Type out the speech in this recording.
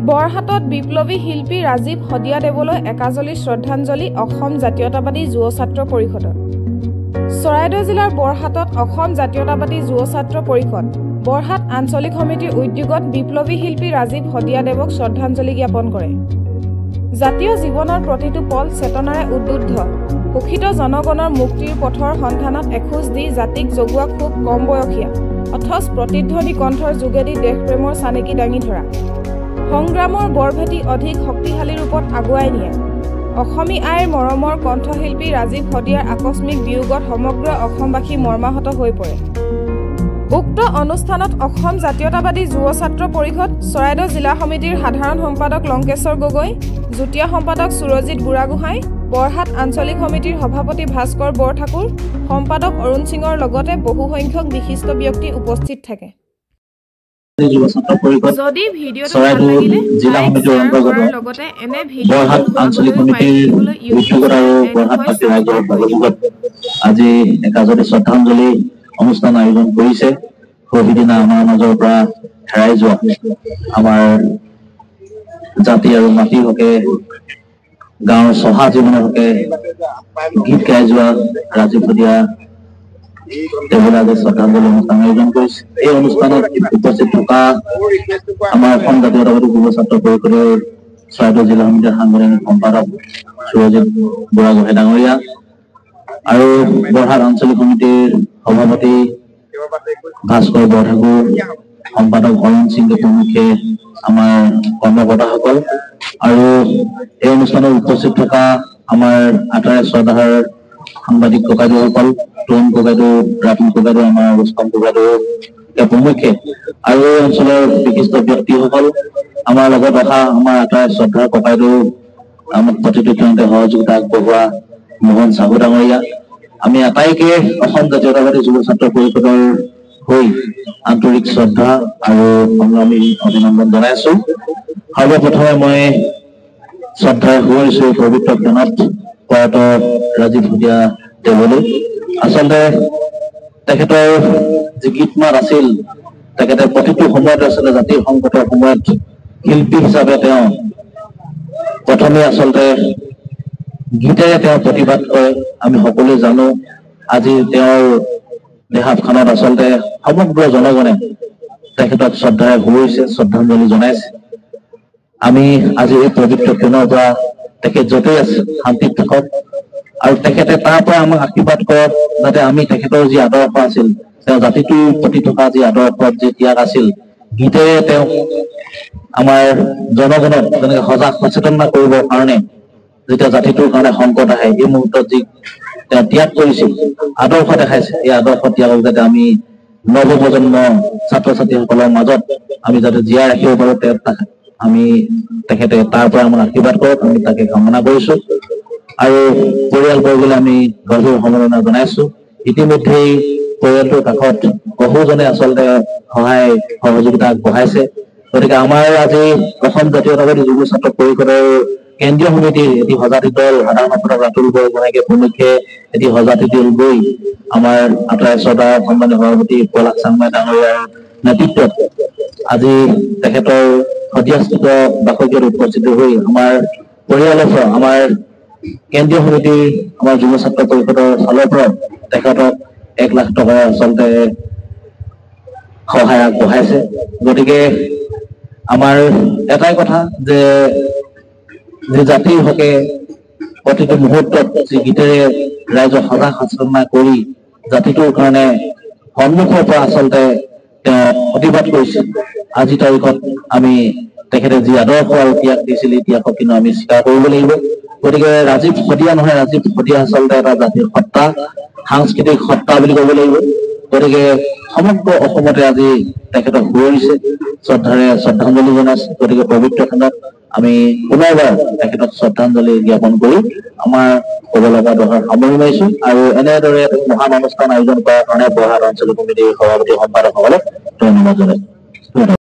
বৰহাটত বিপ্লৱী শিল্পী ৰাজীৱ হদিয়াদেৱলৈ একাজলি শ্ৰদ্ধাঞ্জলি অসম জাতীয়তাবাদী যুৱ ছাত্ৰ পৰিষদৰ। চৰাইদেউ জিলাৰ বৰহাটত অসম জাতীয়তাবাদী যুৱ ছাত্ৰ পৰিষদ বৰহাট আঞ্চলিক সমিতিৰ উদ্যোগত বিপ্লৱী শিল্পী ৰাজীৱ হদিয়াদেৱক শ্ৰদ্ধাঞ্জলি জ্ঞাপন কৰে। জাতীয় জীৱনৰ প্ৰতিটো পল চেতনাৰে উদ্বুদ্ধ শোষিত জনগণৰ মুক্তিৰ পথৰ সন্ধানত এখোজ দি জাতিক জগোৱা খুব কম বয়সীয়া অথচ প্ৰতিধ্বনি কণ্ঠৰ যোগেদি দেশপ্ৰেমৰ চানেকি দাঙি ধৰা সংগ্ৰামৰ বৰভেটি অধিক শক্তিশালী ৰূপত আগুৱাই নিয়ে। অসমী আইৰ মৰমৰ কণ্ঠশিল্পী ৰাজীৱ হদিয়াৰ আকস্মিক বিয়োগত সমগ্ৰ অসমবাসী মৰ্মাহত হৈ পৰে। উক্ত অনুষ্ঠানত অসম জাতীয়তাবাদী যুৱ ছাত্ৰ পৰিষদ চৰাইদেউ জিলা সমিতিৰ সাধাৰণ সম্পাদক লংকেশ্বৰ গগৈ, যুটীয়া সম্পাদক সুৰজিৎ বুঢ়াগোহাঁই, বৰহাট আঞ্চলিক সমিতিৰ সভাপতি ভাস্কৰ বৰঠাকুৰ, সম্পাদক অৰুণ সিঙৰ লগতে বহু সংখ্যক বিশিষ্ট ব্যক্তি উপস্থিত থাকে। যদি ভিডিঅ'টো ভাল লাগিলে জিলা সমিতিৰ অন্তৰ্গত লগতে এনে ভিডিঅ' বৰহাট আঞ্চলিক সমিতিৰ উদ্যোগত আৰু বৰহাট পাৰ্টি ৰাইজৰ সহযোগত আজি একাজলি শ্ৰদ্ধাঞ্জলি অনুষ্ঠান আয়োজন কৰিছে। সেইদিনা আমাৰ মাজৰ পৰা হেৰাই যোৱা আমাৰ জাতি আৰু মাটিৰ হকে গাঁৱৰ চহা জীৱনৰ হকে গীত গাই যোৱা ৰাজীৱ হদিয়া শ্ৰদ্ধাঞ্জলি অনুষ্ঠান আয়োজন কৰিছে। এই অনুষ্ঠানত উপস্থিত থকা আমাৰ অসম জাতীয়তাবাদী যুৱ ছাত্ৰ পৰিষদৰ চৰাইদেউ জিলা সমিতিৰ সাংগঠনিক সম্পাদক সুৰজিৎ বুঢ়াগোহাঁই ডাঙৰীয়া আৰু বৰহাট আঞ্চলিক সমিতিৰ সভাপতি ভাস্কৰ বৰঠাকুৰ, সম্পাদক অৰুণ সিং প্ৰমুখে আমাৰ কৰ্মকৰ্তাসকল আৰু এই অনুষ্ঠানত উপস্থিত থকা আমাৰ আটাইৰে শ্ৰদ্ধাৰ সাংবাদিক ককাইদেউসকল, তৰুণ ককাইদেউ, ৰাতুল ককাইদেউ, আমাৰ ৰুস্তম ককাইদেউ প্ৰমুখে আৰু এই অঞ্চলৰ বিশিষ্ট ব্যক্তিসকল, আমাৰ লগত অহা আমাৰ আটাইৰে শ্ৰদ্ধাৰ ককাইদেউ, আমাক প্ৰতিটো ক্ষণতে সহযোগিতা আগবঢ়োৱা মোহন চাহু ডাঙৰীয়া, আমি আটাইকে অসম জাতীয়তাবাদী যুৱ ছাত্ৰ পৰিষদৰ হৈ আন্তৰিক শ্ৰদ্ধা আৰু সংগ্ৰামী অভিনন্দন জনাইছো। সৰ্বপ্ৰথমে মই শ্ৰদ্ধাৰে সোঁৱৰিছো পবিত্ৰ ক্ষণত প্ৰয়াত ৰাজীৱ হদিয়া দেৱলৈ। আচলতে তেখেতৰ যি গীত মাত আছিল, তেখেতে প্ৰতিটো সময়তে আচলতে জাতিৰ সংকটৰ সময়ত শিল্পী হিচাপে তেওঁ প্ৰথমে আচলতে গীতেৰে তেওঁ প্ৰতিবাদ কৰে। আমি সকলোৱে জানো আজি তেওঁৰ দেহাৱসানত আচলতে সমগ্ৰ জনগণে তেখেতক শ্ৰদ্ধাৰে সোঁৱৰিছে, শ্ৰদ্ধাঞ্জলি জনাইছে। আমি আজি এই পবিত্ৰ ক্ষণৰ পৰা তেখেত য'তেই আছে শান্তিত থাকক আৰু তেখেতে তাৰ পৰা আমাক আশীৰ্বাদ কৰক যাতে আমি তেখেতৰ যি আদৰ্শ আছিল, তেওঁ জাতিটোৰ প্ৰতি থকা যি আদৰ্শত যি ত্যাগ আছিল, গীতেৰে তেওঁ আমাৰ জনগণক যেনেকে সজাগ সচেতন কৰিবৰ কাৰণে যেতিয়া জাতিটোৰ কাৰণে সংকট আহে এই মুহূৰ্তত যি তেওঁ ত্যাগ কৰিছিল, আদৰ্শ দেখাইছে, এই আদৰ্শ ত্যাগক যাতে আমি নৱপ্ৰজন্ম ছাত্ৰ ছাত্ৰীসকলৰ মাজত আমি যাতে জীয়াই ৰাখিব পাৰো, আমি তেখেতে তাৰ পৰা আমাক আশীৰ্বাদ কৰক, আমি তাকে কামনা কৰিছো আৰু পৰিয়ালবৰ্গলৈ আমি গভীৰ সমবেদনা জনাইছো। ইতিমধ্যেই পৰিয়ালটোৰ কাষত বহুজনে আচলতে সহায় সহযোগিতা আগবঢ়াইছে। গতিকে আমাৰ আজি অসম জাতীয়তাবাদী যুৱ ছাত্ৰ পৰিষদৰ কেন্দ্ৰীয় সমিতিৰ এটি সজাতি দল সাধাৰণ সম্পাদক ৰাতুল বৰগোহাঁইকে প্ৰমুখ্যে এটি সজাতি দল গৈ আমাৰ আটাইৰে শ্ৰদ্ধাৰ সন্মানীয় সভাপতি পলাশ চাংমাই ডাঙৰীয়াৰ নেতৃত্বত আজি তেখেতৰ হদিয়াস্থিত বাসগৃহত উপস্থিত হৈ আমাৰ পৰিয়ালৰ পৰা আমাৰ কেন্দ্ৰীয় সমিতিৰ আমাৰ যুৱ ছাত্ৰ পৰিষদৰ ফালৰ পৰা তেখেতক 1 লাখ টকা আচলতে সহায় আগবঢ়াইছে। গতিকে আমাৰ এটাই কথা যে জাতিৰ হকে প্ৰতিটো মুহূৰ্তত যি গীতেৰে ৰাইজক সজাগ সচেতন কৰি জাতিটোৰ কাৰণে সন্মুখৰ পৰা আচলতে তেওঁ প্ৰতিবাদ কৰিছিল, আজি তাৰিখত আমি তেখেতে যি আদৰ্শ আৰু ত্যাগ দিছিল এই ত্যাগক কিন্তু আমি স্বীকাৰ কৰিব লাগিব। গতিকে ৰাজীৱ হদিয়া নহয়, ৰাজীৱ হদিয়া আচলতে এটা জাতিৰ সত্তা, সাংস্কৃতিক সত্তা বুলি ক'ব লাগিব। গতিকে সমগ্ৰ অসমতে আজি তেখেতক সোঁৱৰিছে, শ্ৰদ্ধাৰে শ্ৰদ্ধাঞ্জলি জনাইছে। গতিকে পবিত্ৰ ক্ষণত আমি পুনৰবাৰ তেখেতক শ্ৰদ্ধাঞ্জলি জ্ঞাপন কৰি আমাৰ ক'ব লগা দহাৰ সামৰি মাৰিছো আৰু এনেদৰে মহান অনুষ্ঠান আয়োজন কৰাৰ কাৰণে বৰহাট আঞ্চলিক সমিতিৰ সভাপতি সম্পাদকসকলক ধন্যবাদ জনাইছো।